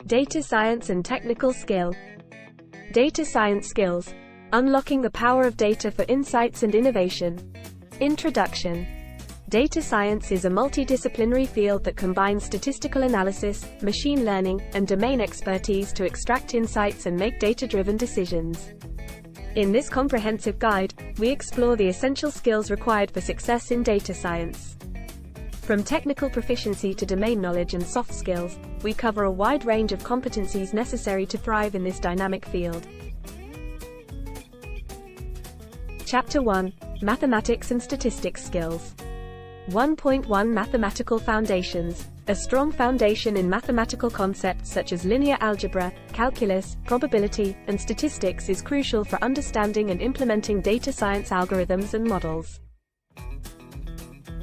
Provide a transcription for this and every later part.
Data science and technical skill. Data science skills. Unlocking the power of data for insights and innovation. Introduction. Data science is a multidisciplinary field that combines statistical analysis, machine learning, and domain expertise to extract insights and make data-driven decisions. In this comprehensive guide, we explore the essential skills required for success in data science. From technical proficiency to domain knowledge and soft skills, we cover a wide range of competencies necessary to thrive in this dynamic field. Chapter 1: Mathematics and Statistics Skills. 1.1 Mathematical Foundations. A strong foundation in mathematical concepts such as linear algebra, calculus, probability, and statistics is crucial for understanding and implementing data science algorithms and models.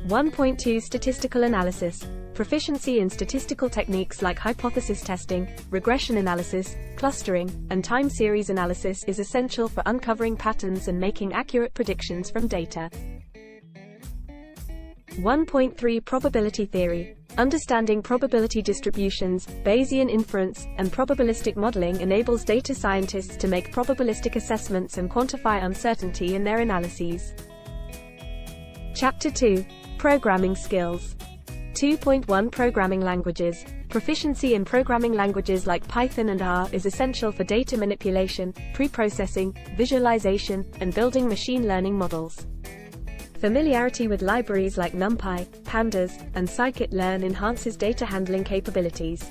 1.2 Statistical Analysis. Proficiency in statistical techniques like hypothesis testing, regression analysis, clustering, and time series analysis is essential for uncovering patterns and making accurate predictions from data. 1.3 Probability Theory. Understanding probability distributions, Bayesian inference, and probabilistic modeling enables data scientists to make probabilistic assessments and quantify uncertainty in their analyses. Chapter 2: Programming Skills. 2.1 Programming Languages. Proficiency in programming languages like Python and R is essential for data manipulation, pre-processing, visualization, and building machine learning models. Familiarity with libraries like NumPy, Pandas, and scikit-learn enhances data handling capabilities.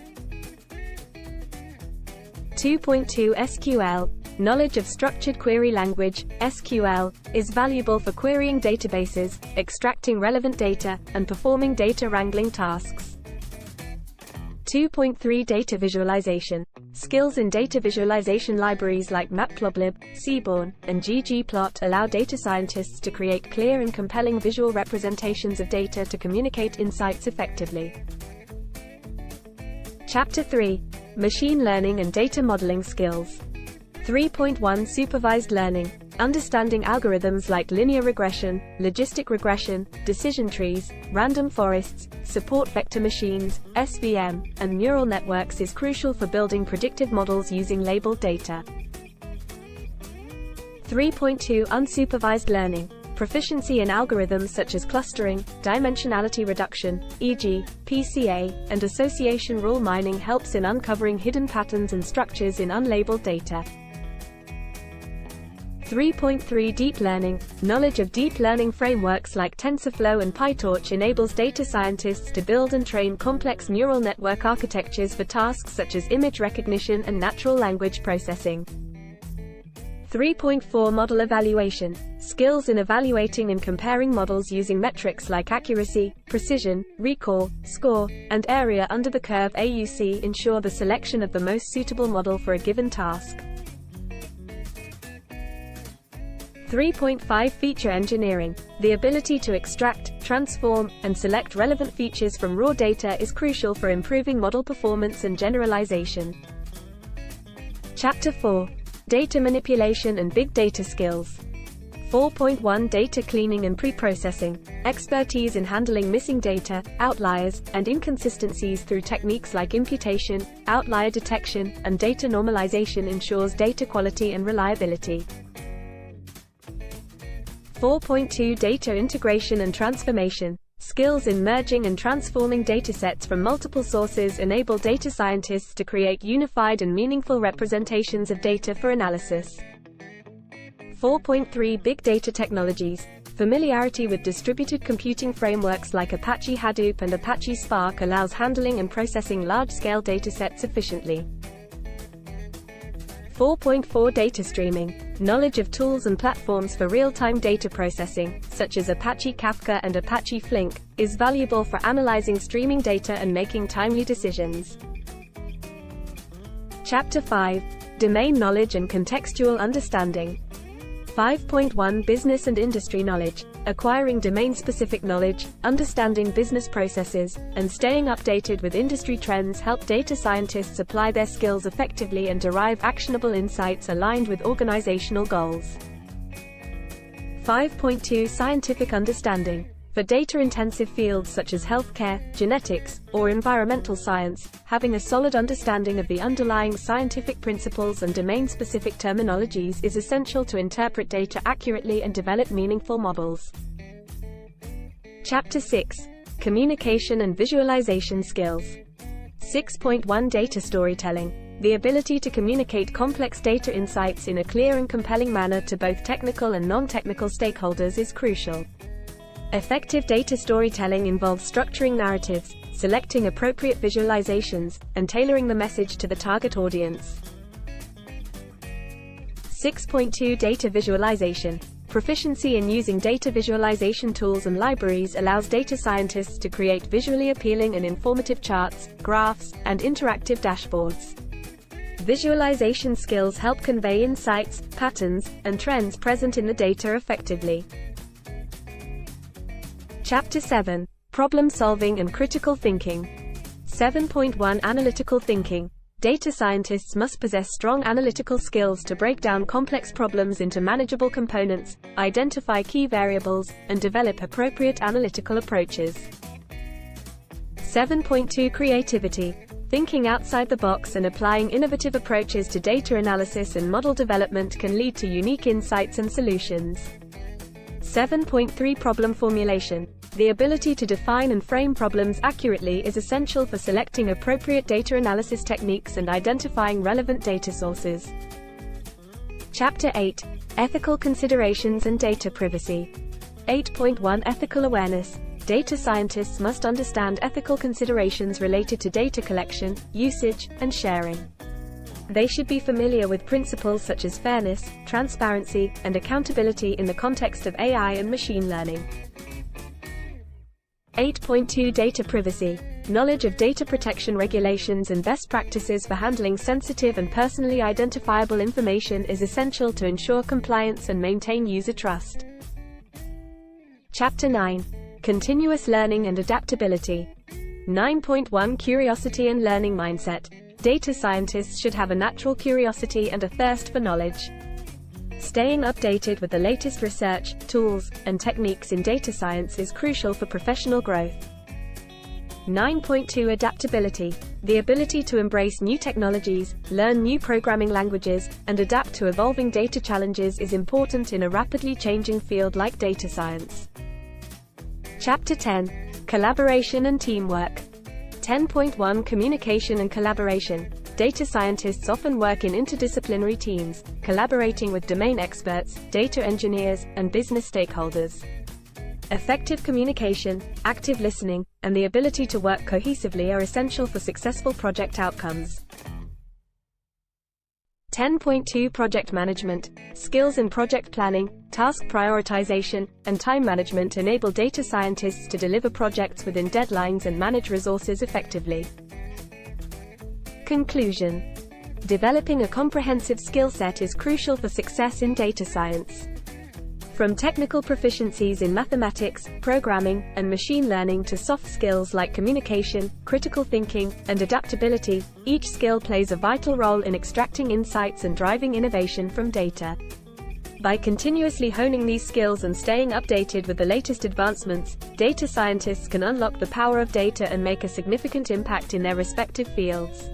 2.2 SQL. Knowledge of structured query language, SQL, is valuable for querying databases, extracting relevant data, and performing data wrangling tasks. 2.3 Data visualization. Skills in data visualization libraries like Matplotlib, Seaborn, and ggplot allow data scientists to create clear and compelling visual representations of data to communicate insights effectively. Chapter 3: Machine Learning and Data Modeling Skills. 3.1 Supervised Learning. Understanding algorithms like linear regression, logistic regression, decision trees, random forests, support vector machines, SVM, and neural networks is crucial for building predictive models using labeled data. 3.2 Unsupervised Learning. Proficiency in algorithms such as clustering, dimensionality reduction, e.g., PCA, and association rule mining helps in uncovering hidden patterns and structures in unlabeled data. 3.3 Deep Learning. Knowledge of deep learning frameworks like TensorFlow and PyTorch enables data scientists to build and train complex neural network architectures for tasks such as image recognition and natural language processing. 3.4 Model Evaluation. Skills in evaluating and comparing models using metrics like accuracy, precision, recall, score, and area under the curve (AUC) ensure the selection of the most suitable model for a given task. 3.5 Feature Engineering. The ability to extract, transform, and select relevant features from raw data is crucial for improving model performance and generalization. Chapter 4: Data Manipulation and Big Data Skills. 4.1 Data Cleaning and Pre-processing. Expertise in handling missing data, outliers, and inconsistencies through techniques like imputation, outlier detection, and data normalization ensures data quality and reliability. 4.2 Data Integration and Transformation. Skills in merging and transforming datasets from multiple sources enable data scientists to create unified and meaningful representations of data for analysis. 4.3 Big Data Technologies. Familiarity with distributed computing frameworks like Apache Hadoop and Apache Spark allows handling and processing large-scale datasets efficiently. 4.4 Data Streaming. Knowledge of tools and platforms for real-time data processing, such as Apache Kafka and Apache Flink, is valuable for analyzing streaming data and making timely decisions. Chapter 5: Domain Knowledge and Contextual Understanding. 5.1 Business and Industry Knowledge. Acquiring domain-specific knowledge, understanding business processes, and staying updated with industry trends help data scientists apply their skills effectively and derive actionable insights aligned with organizational goals. 5.2 Scientific Understanding. For data-intensive fields such as healthcare, genetics, or environmental science, having a solid understanding of the underlying scientific principles and domain-specific terminologies is essential to interpret data accurately and develop meaningful models. Chapter 6. Communication and Visualization Skills. 6.1 Data Storytelling. The ability to communicate complex data insights in a clear and compelling manner to both technical and non-technical stakeholders is crucial. Effective data storytelling involves structuring narratives, selecting appropriate visualizations, and tailoring the message to the target audience. 6.2 Data Visualization. Proficiency in using data visualization tools and libraries allows data scientists to create visually appealing and informative charts, graphs, and interactive dashboards. Visualization skills help convey insights, patterns, and trends present in the data effectively. Chapter 7. Problem Solving and Critical Thinking. 7.1 Analytical Thinking. Data scientists must possess strong analytical skills to break down complex problems into manageable components, identify key variables, and develop appropriate analytical approaches. 7.2 Creativity. Thinking outside the box and applying innovative approaches to data analysis and model development can lead to unique insights and solutions. 7.3 Problem Formulation. The ability to define and frame problems accurately is essential for selecting appropriate data analysis techniques and identifying relevant data sources. Chapter 8. Ethical Considerations and Data Privacy. 8.1 Ethical Awareness. Data scientists must understand ethical considerations related to data collection, usage, and sharing. They should be familiar with principles such as fairness, transparency, and accountability in the context of AI and machine learning. 8.2 Data Privacy. Knowledge of data protection regulations and best practices for handling sensitive and personally identifiable information is essential to ensure compliance and maintain user trust. Chapter 9. Continuous Learning and Adaptability. 9.1 Curiosity and Learning Mindset. Data scientists should have a natural curiosity and a thirst for knowledge. Staying updated with the latest research, tools, and techniques in data science is crucial for professional growth. 9.2 Adaptability. The ability to embrace new technologies, learn new programming languages, and adapt to evolving data challenges is important in a rapidly changing field like data science. Chapter 10. Collaboration and Teamwork. 10.1 Communication and Collaboration. Data scientists often work in interdisciplinary teams, collaborating with domain experts, data engineers, and business stakeholders. Effective communication, active listening, and the ability to work cohesively are essential for successful project outcomes. 10.2 Project Management. Skills in project planning, task prioritization, and time management enable data scientists to deliver projects within deadlines and manage resources effectively. Conclusion. Developing a comprehensive skill set is crucial for success in data science. From technical proficiencies in mathematics, programming, and machine learning to soft skills like communication, critical thinking, and adaptability, each skill plays a vital role in extracting insights and driving innovation from data. By continuously honing these skills and staying updated with the latest advancements, data scientists can unlock the power of data and make a significant impact in their respective fields.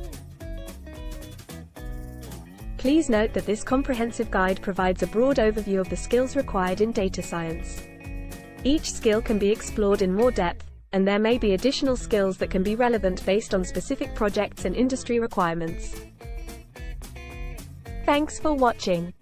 Please note that this comprehensive guide provides a broad overview of the skills required in data science. Each skill can be explored in more depth, and there may be additional skills that can be relevant based on specific projects and industry requirements. Thanks for watching.